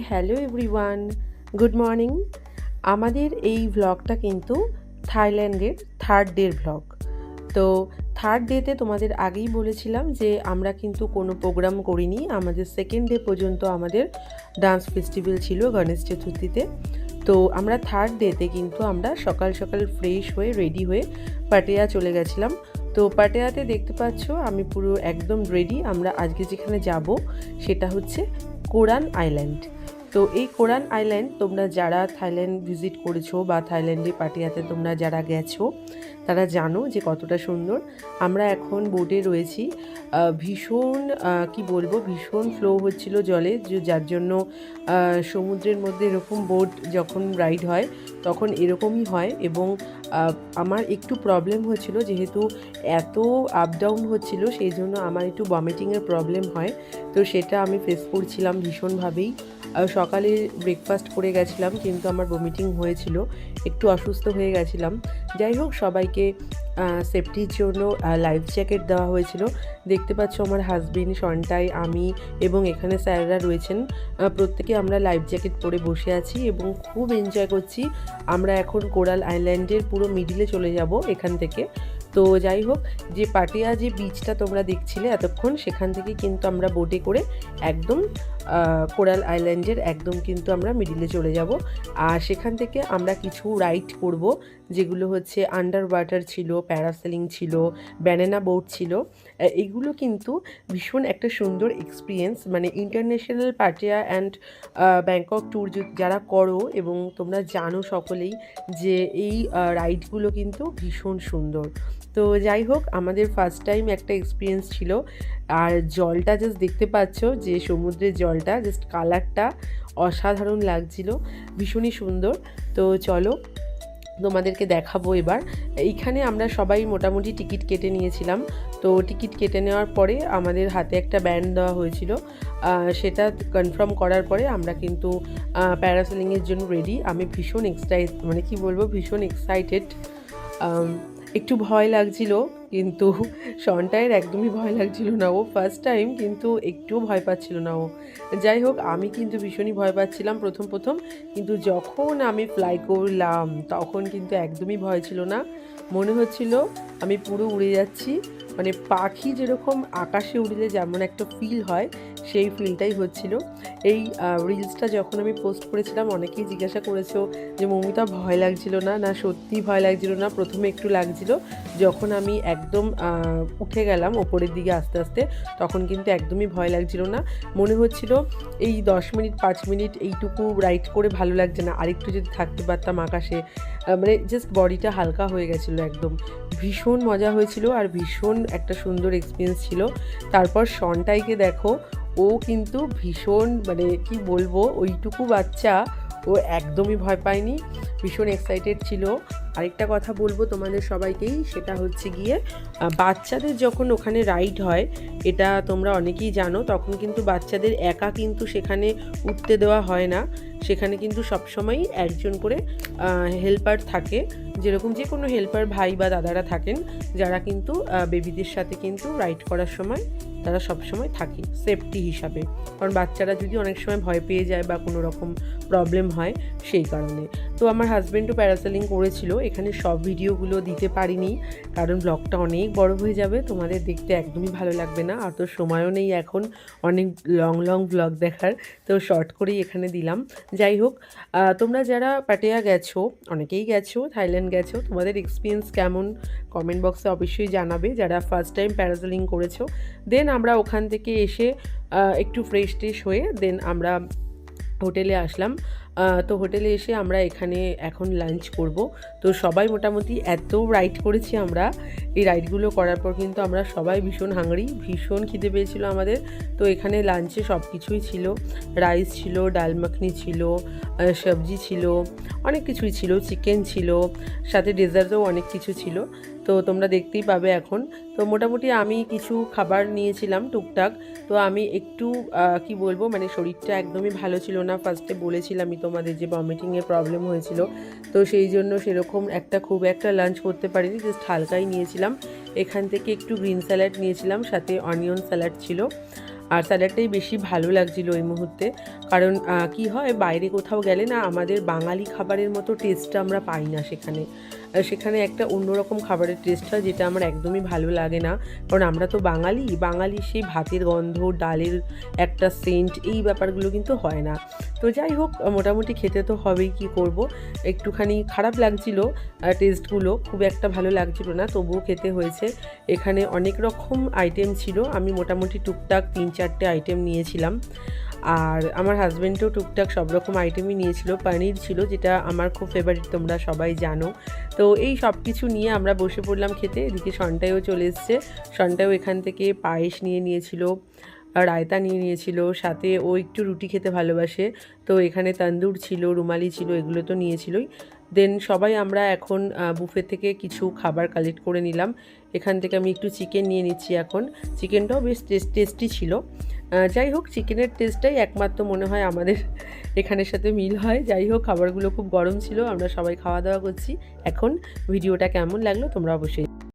Hello everyone, good morning. আমাদের এই ভ্লগটা কিন্তু থাইল্যান্ডের থার্ড ডের ভ্লগ। তো থার্ড ডেতে তোমাদের আগেই বলেছিলাম যে আমরা কিন্তু কোনো প্রোগ্রাম করিনি। আমাদের সেকেন্ড ডে পর্যন্ত আমাদের ডান্স ফেস্টিভ্যাল ছিল গণেশ চতুর্থীতে। তো আমরা থার্ড ডেতে কিন্তু আমরা সকাল সকাল ফ্রেশ হয়ে রেডি হয়ে পাটেয়া চলে গেছিলাম। তো পাটেয়াতে দেখতে পাচ্ছ আমি পুরো একদম রেডি। আমরা আজকে যেখানে যাব সেটা হচ্ছে কোরান আইল্যান্ড। তো এই কোরান আইল্যান্ড তোমরা যারা থাইল্যান্ড ভিজিট করেছো বা থাইল্যান্ডে পাটেয়াতে তোমরা যারা গেছো তারা জানো যে কতটা সুন্দর। আমরা এখন বোটে রয়েছি। ভীষণ কি বলবো, ভীষণ ফ্লো হচ্ছিল জলে, যার জন্য সমুদ্রের মধ্যে এরকম বোট যখন রাইড হয় তখন এরকমই হয়। এবং আমার একটু প্রবলেম হচ্ছিল, যেহেতু এত আপ ডাউন হচ্ছিল সেই জন্য আমার একটু ভমিটিংয়ের প্রবলেম হয়। তো সেটা আমি ফেস করছিলাম ভীষণভাবেই। সকালে ব্রেকফাস্ট করে গেছিলাম কিন্তু আমার ভমিটিং হয়েছিল, একটু অসুস্থ হয়ে গেছিলাম। যাই হোক, সবাইকে সেফটির জন্য লাইফ জ্যাকেট দেওয়া হয়েছিল। দেখতে পাচ্ছ আমার হাজবেন্ড, সন্টাই, আমি এবং এখানে স্যাররা রয়েছেন। প্রত্যেকে আমরা লাইফ জ্যাকেট পরে বসে আছি এবং খুব এনজয় করছি। আমরা এখন কোরাল আইল্যান্ডের পুরো মিডিলে চলে যাব এখান থেকে। তো যাই হোক, যে পাটেয়া যে বিচটা তোমরা দেখছিলে এতক্ষণ, সেখান থেকে কিন্তু আমরা বোটে করে একদম কোরাল আইল্যান্ডের একদম কিন্তু আমরা মিডিলে চলে যাব। আর সেখান থেকে আমরা কিছু রাইড করব, যেগুলো হচ্ছে আন্ডার ওয়াটার ছিল, প্যারাসেলিং ছিল, ব্যানানা বোট ছিল। এগুলো কিন্তু ভীষণ একটা সুন্দর এক্সপিরিয়েন্স। মানে ইন্টারন্যাশনাল পাটেয়া অ্যান্ড ব্যাংকক ট্যুর যারা করো এবং তোমরা জানো সকলেই যে এই রাইডগুলো কিন্তু ভীষণ সুন্দর। তো যাই হোক, আমাদের ফার্স্ট টাইম একটা এক্সপিরিয়েন্স ছিল। আর জলটা জাস্ট দেখতে পাচ্ছ, যে সমুদ্রের জলটা জাস্ট কালারটা অসাধারণ লাগছিল, ভীষণই সুন্দর। তো চলো তোমাদেরকে দেখাবো এবার। এইখানে আমরা সবাই মোটামুটি টিকিট কেটে নিয়েছিলাম। তো টিকিট কেটে নেওয়ার পরে আমাদের হাতে একটা ব্যান্ড দেওয়া হয়েছিল। সেটা কনফার্ম করার পরে আমরা কিন্তু প্যারাসেলিংয়ের জন্য রেডি। আমি ভীষণ ভীষণ এক্সাইটেড। একটু ভয় লাগছিল, কিন্তু সন্টায়ের একদমই ভয় লাগছিল না। ও ফার্স্ট টাইম, কিন্তু একটুও ভয় পাচ্ছিল না ও। যাই হোক, আমি কিন্তু ভীষণই ভয় পাচ্ছিলাম প্রথম, কিন্তু যখন আমি ফ্লাই করলাম তখন কিন্তু একদমই ভয় ছিল না। মনে হচ্ছিল আমি পুরো উড়ে যাচ্ছি। মানে পাখি যেরকম আকাশে উড়লে যেমন একটা ফিল হয়, সেই ফিলটাই হচ্ছিল। এই রিলসটা যখন আমি পোস্ট করেছিলাম অনেকেই জিজ্ঞাসা করেছো যে মৌমিতা ভয় লাগছিল না? না, সত্যি ভয় লাগছিল না। প্রথমে একটু লাগছিল, যখন আমি একদম উঠে গেলাম ওপরের দিকে আস্তে আস্তে, তখন কিন্তু একদমই ভয় লাগছিল না। মনে হচ্ছিল এই 10 মিনিট 5 মিনিট এইটুকু রাইড করে ভালো লাগছে না, আরেকটু যদি থাকতে পারতাম আকাশে। মানে জাস্ট বডিটা হালকা হয়ে গেছিলো একদম। ভীষণ মজা হয়েছিল আর ভীষণ একটা সুন্দর এক্সপিরিয়েন্স ছিল। তারপর সন্টাইকে দেখো, ও কিন্তু ভীষণ, মানে কি বলবো, ওইটুকু বাচ্চা, ও একদমই ভয় পায়নি, ভীষণ এক্সাইটেড ছিল। আরেকটা কথা বলবো তোমাদের সবাইকেই, সেটা হচ্ছে গিয়ে বাচ্চাদের যখন ওখানে রাইড হয়, এটা তোমরা অনেকেই জানো, তখন কিন্তু বাচ্চাদের একা কিন্তু সেখানে উঠতে দেওয়া হয় না। সেখানে কিন্তু সবসময়ই একজন করে হেল্পার থাকে, যেরকম যে কোনো হেল্পার ভাই বা দাদারা থাকেন, যারা কিন্তু বেবিদের সাথে কিন্তু রাইড করার সময় তারা সবসময় থাকে সেফটি হিসাবে। কারণ বাচ্চারা যদি অনেক সময় ভয় পেয়ে যায় বা কোনো রকম প্রবলেম হয় সেই কারণে। তো আমার হাজব্যান্ডও প্যারাসেলিং করেছিল। এখানে সব ভিডিওগুলো দিতে পারিনি, কারণ ব্লগটা অনেক বড় হয়ে যাবে, তোমাদের দেখতে একদমই ভালো লাগবে না। আর তো সময়ও নেই এখন অনেক লং ব্লগ দেখার, তো শর্ট করেই এখানে দিলাম। যাই হোক, তোমরা যারা পাটেয়া গেছো, অনেকেই গেছো, থাইল্যান্ড গেছো, তোমাদের এক্সপিরিয়েন্স কেমন কমেন্ট বক্সে অবশ্যই জানাবে, যারা ফার্স্ট টাইম প্যারাসেলিং করেছো। দেন আমরা ওখান থেকে এসে একটু ফ্রেশ ট্রেশ হয়ে দেন আমরা হোটেলে আসলাম। তো হোটেলে এসে আমরা এখানে এখন লাঞ্চ করব। তো সবাই মোটামুটি এত রাইড করেছি আমরা, এই রাইডগুলো করার পর কিন্তু আমরা সবাই ভীষণ হাংরি, ভীষণ খিদে পেয়েছিল আমাদের। তো এখানে লাঞ্চে সব কিছুই ছিল, রাইস ছিল, ডাল মাখনি ছিল, সবজি ছিল, অনেক কিছুই ছিল, চিকেন ছিল, সাথে ডেজার্টও অনেক কিছু ছিল। তো তোমরা দেখতেই পাবে এখন। তো মোটামুটি আমি কিছু খাবার নিয়েছিলাম টুকটাক। তো আমি একটু কি বলবো, মানে শরীরটা একদমই ভালো ছিল না। ফার্স্টে বলেছিলামই তোমাদের যে ভমিটিংয়ের প্রবলেম হয়েছিল, তো সেই জন্য সেরকম খুব একটা লাঞ্চ করতে পারিনি, জাস্ট হালকাই নিয়েছিলাম। এখান থেকে একটু গ্রিন স্যালাড নিয়েছিলাম, সাথে অনিয়ন স্যালাড ছিল। আর স্যালাডটাই বেশি ভালো লাগছিল ওই মুহূর্তে। কারণ কি হয়, বাইরে কোথাও গেলে না আমাদের বাঙালি খাবারের মতো টেস্টটা আমরা পাই না সেখানে। সেখানে একটা অন্যরকম খাবারের টেস্ট হয়, যেটা আমার একদমই ভালো লাগে না। কারণ আমরা তো বাঙালি সেই ভাতের গন্ধ, ডালের একটা সেন্ট, এই ব্যাপারগুলো কিন্তু হয় না। তো যাই হোক, মোটামুটি খেতে তো হবেই, কি করব। একটুখানি খারাপ লাগছিল টেস্টগুলো, খুব একটা ভালো লাগছিল না, তবুও খেতে হয়েছে। এখানে অনেক রকম আইটেম ছিল, আমি মোটামুটি টুকটাক 3-4টে আইটেম নিয়েছিলাম। আর আমার হাজব্যান্ডও টুকটাক সব রকম আইটেমই নিয়েছিল। পনির ছিল, যেটা আমার খুব ফেভারিট, তোমরা সবাই জানো। তো এই সব কিছু নিয়ে আমরা বসে পড়লাম খেতে। এদিকে সন্টাইও চলে এসছে। সন্টাইও এখান থেকে পায়েস নিয়ে নিয়েছিল, রায়তা নিয়ে নিয়েছিল, সাথে ও একটু রুটি খেতে ভালোবাসে, তো এখানে তন্দুর ছিল, রুমালি ছিল, এগুলো তো নিয়েছিলই। দেন সবাই আমরা এখন বুফে থেকে কিছু খাবার কালেক্ট করে নিলাম। এখান থেকে আমি একটু চিকেন নিয়ে নিচ্ছি এখন। চিকেনটাও বেশ টেস্টি ছিল। যাই হোক, চিকেনের টেস্টটাই একমাত্র মনে হয় আমাদের এখানের সাথে মিল হয়। যাই হোক, খাবারগুলো খুব গরম ছিল, আমরা সবাই খাওয়া দাওয়া করছি। এখন ভিডিওটা কেমন লাগলো তোমরা অবশ্যই